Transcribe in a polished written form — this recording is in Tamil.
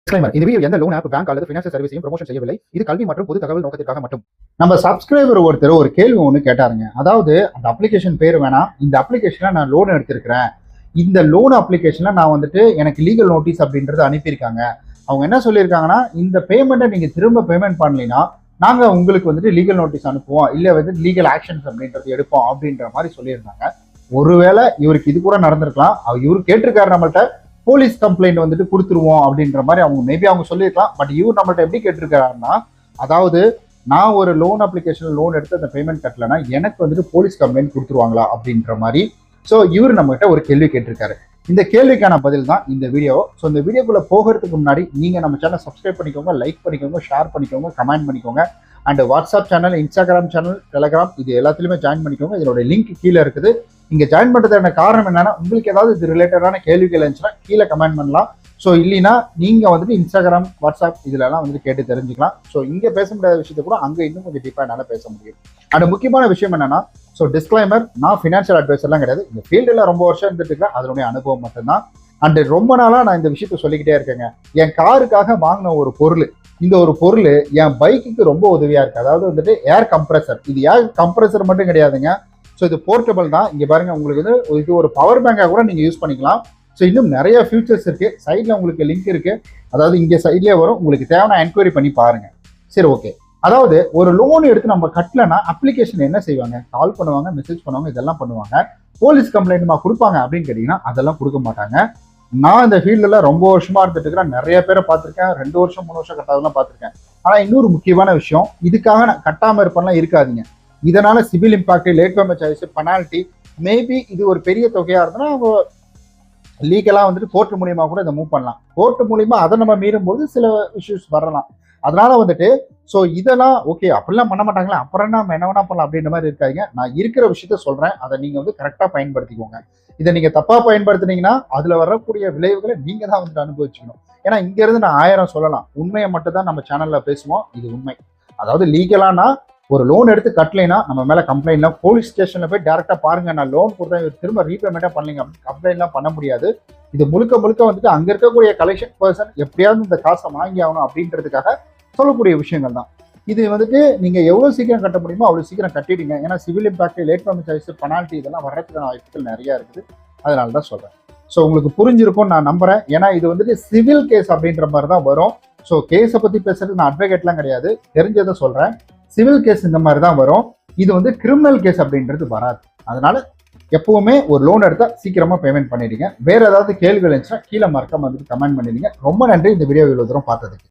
Disclaimer. இந்த வீடியோ எந்த லோன் ஆப், பேங்க் அல்லது ஃபினான்ஷியல் சர்வீஸையும் ப்ரமோஷன் செய்யவில்லை. இது கல்வி மற்றும் பொது தகவல் நோக்கத்திற்காக மட்டும். நம்ம சப்ஸ்கிரைபர் ஒருத்தர் ஒரு கேள்வி ஒன்று கேட்டாருங்க. அதாவது அந்த அப்ளிகேஷன் பேர் வேணாம், இந்த அப்ளிகேஷன்ல நான் லோன் எடுத்திருக்கிறேன், இந்த லோன் அப்ளிகேஷன்ல நான் வந்துட்டு எனக்கு லீகல் நோட்டீஸ் அப்படின்றது அனுப்பியிருக்காங்க. அவங்க என்ன சொல்லியிருக்காங்கன்னா, இந்த பேமெண்ட்டை நீங்க திரும்ப பேமெண்ட் பண்ணலைன்னா நாங்க உங்களுக்கு வந்துட்டு லீகல் நோட்டீஸ் அனுப்புவோம், இல்லை வந்து லீகல் ஆக்ஷன்ஸ் அப்படின்றது எடுப்போம் அப்படின்ற மாதிரி சொல்லியிருந்தாங்க. ஒருவேளை இவருக்கு இது கூட நடந்திருக்கலாம். இவரு கேட்டிருக்காரு நம்மள்ட்ட போலீஸ் கம்ப்ளைண்ட் வந்துட்டு கொடுத்துருவோம் அப்படின்ற மாதிரி அவங்க மேபி அவங்க சொல்லியிருக்கலாம். பட் இவர் நம்மள்ட்ட எப்படி கேட்டிருக்காருன்னா, அதாவது நான் ஒரு லோன் அப்ளிகேஷன் லோன் எடுத்து அந்த பேமெண்ட் கட்டலைன்னா எனக்கு வந்துட்டு போலீஸ் கம்ப்ளைண்ட் கொடுத்துருவாங்களா அப்படின்ற மாதிரி. ஸோ இவர் நம்மகிட்ட ஒரு கேள்வி கேட்டிருக்காரு. இந்த கேள்விக்கான பதில் தான் இந்த வீடியோ. ஸோ இந்த வீடியோக்குள்ள போகிறதுக்கு முன்னாடி நீங்க நம்ம சேனல் சப்ஸ்கிரைப் பண்ணிக்கோங்க, லைக் பண்ணிக்கோங்க, ஷேர் பண்ணிக்கோங்க, கமெண்ட் பண்ணிக்கோங்க. And WhatsApp channel, Instagram channel, Telegram இது எல்லாத்துலயுமே ஜாயின் பண்ணிக்கோங்க. இதோட லிங்க் கீழே இருக்குது. இங்க ஜாயின் பண்றதுக்கான காரணம் என்னன்னா, உங்களுக்கு ஏதாவது இது ரிலேட்டடான கேள்விகள் இருந்துச்சுன்னா கீழே கமெண்ட் பண்ணலாம். ஸோ இல்லைன்னா நீங்க வந்துட்டு இன்ஸ்டாகிராம், வாட்ஸ்அப் இதுலலாம் வந்துட்டு கேட்டு தெரிஞ்சுக்கலாம். ஸோ இங்க பேச முடியாத விஷயத்த கூட அங்க இன்னும் கொஞ்சம் டீப்பா என்னால பேச முடியும். அண்ட் முக்கியமான விஷயம் என்னன்னா, ஸோ டிஸ்க்ளைமர், நான் ஃபினான்ஷியல் அட்வைசர்லாம் கிடையாது. இந்த ஃபீல்டுல ரொம்ப வருஷம் இருந்துட்டு இருக்கேன், அதனுடைய அனுபவம் மட்டும்தான். அண்ட் ரொம்ப நாளா நான் இந்த விஷயத்த சொல்லிக்கிட்டே இருக்கேங்க. என் காருக்காக வாங்கின ஒரு பொருள், இந்த ஒரு பொருள் என் பைக்குக்கு ரொம்ப உதவியா இருக்கு. அதாவது வந்துட்டு ஏர் கம்ப்ரஸர். இது ஏர் கம்ப்ரஸர் மட்டும் கிடையாதுங்க. ஸோ இது போர்ட்டபிள் தான். இங்க பாருங்க, உங்களுக்கு வந்து இது ஒரு பவர் பேங்கா கூட நீங்க யூஸ் பண்ணிக்கலாம். ஸோ இன்னும் நிறைய ஃபியூச்சர்ஸ் இருக்கு. சைட்ல உங்களுக்கு லிங்க் இருக்கு, அதாவது இங்க சைட்லயே வரும். உங்களுக்கு தேவையான என்கொயரி பண்ணி பாருங்க. சரி, ஓகே. அதாவது ஒரு லோன் எடுத்து நம்ம கட்டலன்னா அப்ளிகேஷன் என்ன செய்வாங்க? கால் பண்ணுவாங்க, மெசேஜ் பண்ணுவாங்க, இதெல்லாம் பண்ணுவாங்க. போலீஸ் கம்ப்ளைண்ட்மா கொடுப்பாங்க அப்படின்னு கேட்டீங்கன்னா அதெல்லாம் கொடுக்க மாட்டாங்க. நான் இந்த ஃபீல்டுல ரொம்ப வருஷமா இருந்துட்டு இருக்கிறேன். நிறைய பேரை பார்த்திருக்கேன். 2 வருஷம் 3 வருஷம் கட்டாதெல்லாம் பார்த்திருக்கேன். ஆனா இன்னொரு முக்கியமான விஷயம், இதுக்காக நான் கட்டாம இருப்பேன்லாம் இருக்காதீங்க. இதனால civil impact, late payment charges, penalty, maybe இது ஒரு பெரிய தொகையா இருந்ததுன்னா அவங்க லீகலா வந்துட்டு கோர்ட் மூலியமா கூட இதை மூவ் பண்ணலாம். கோர்ட் மூலியமா அதை நம்ம மீறும் போது சில இஷ்யூஸ் வரலாம். அதனால வந்துட்டு ஸோ இதெல்லாம் ஓகே, அப்படிலாம் பண்ண மாட்டாங்களா, அப்புறம் நம்ம என்ன வேணா பண்ணலாம் அப்படின்ற மாதிரி இருக்காங்க. நான் இருக்கிற விஷயத்த சொல்றேன், அதை நீங்க வந்து கரெக்டா பயன்படுத்திக்கோங்க. இதை நீங்க தப்பா பயன்படுத்தினீங்கன்னா அதுல வரக்கூடிய விளைவுகளை நீங்க தான் வந்துட்டு அனுபவிச்சுக்கணும். ஏன்னா இங்க இருந்து நான் 1000 சொல்லலாம், உண்மையை மட்டும் தான் நம்ம சேனல்ல பேசுவோம். இது உண்மை. அதாவது லீகலானா ஒரு லோன் எடுத்து கட்டலைன்னா நம்ம மேல கம்ப்ளைண்ட்லாம், போலீஸ் ஸ்டேஷன்ல போய் டேரக்டா பாருங்க, நான் லோன் கொடுத்தேன் இவர் திரும்ப ரீபேமெண்டா பண்ணலீங்க அப்படின்னு கம்ப்ளைண்ட்லாம் பண்ண முடியாது. இது முழுக்க முழுக்க வந்துட்டு அங்க இருக்கக்கூடிய கலெக்ஷன் பர்சன் எப்படியாவது இந்த காசை வாங்கி ஆகணும் அப்படின்றதுக்காக சொல்லக்கூடிய விஷயங்கள் தான். இது வந்துட்டு நீங்க எவ்வளவு சீக்கிரம் கட்ட முடியுமோ அவ்வளவு சீக்கிரம் கட்டிடுங்க. ஏன்னா civil impact, late payment charges, penalty இதெல்லாம் வர்றதுக்கான வாய்ப்புகள் நிறைய இருக்குது. அதனால தான் சொல்றேன். ஸோ உங்களுக்கு புரிஞ்சிருக்கும் நான் நம்புறேன். ஏன்னா இது வந்துட்டு சிவில் கேஸ் அப்படின்ற மாதிரி தான் வரும். ஸோ கேஸை பத்தி பேசுறது நான் அட்வொகேட்லாம் கிடையாது, தெரிஞ்சதை சொல்றேன். சிவில் கேஸ் இந்த மாதிரி தான் வரும். இது வந்து கிரிமினல் கேஸ் அப்படின்றது வராது. அதனால எப்பவுமே ஒரு லோன் எடுத்தா சீக்கிரமா பேமெண்ட் பண்ணிடுங்க. வேற ஏதாவது கேள்விகள் இருந்துச்சுன்னா கீழே மறக்காம வந்துட்டு கமெண்ட் பண்ணிடுங்க. ரொம்ப நன்றி இந்த வீடியோ இவ்வளவு தூரம் பார்த்ததுக்கு.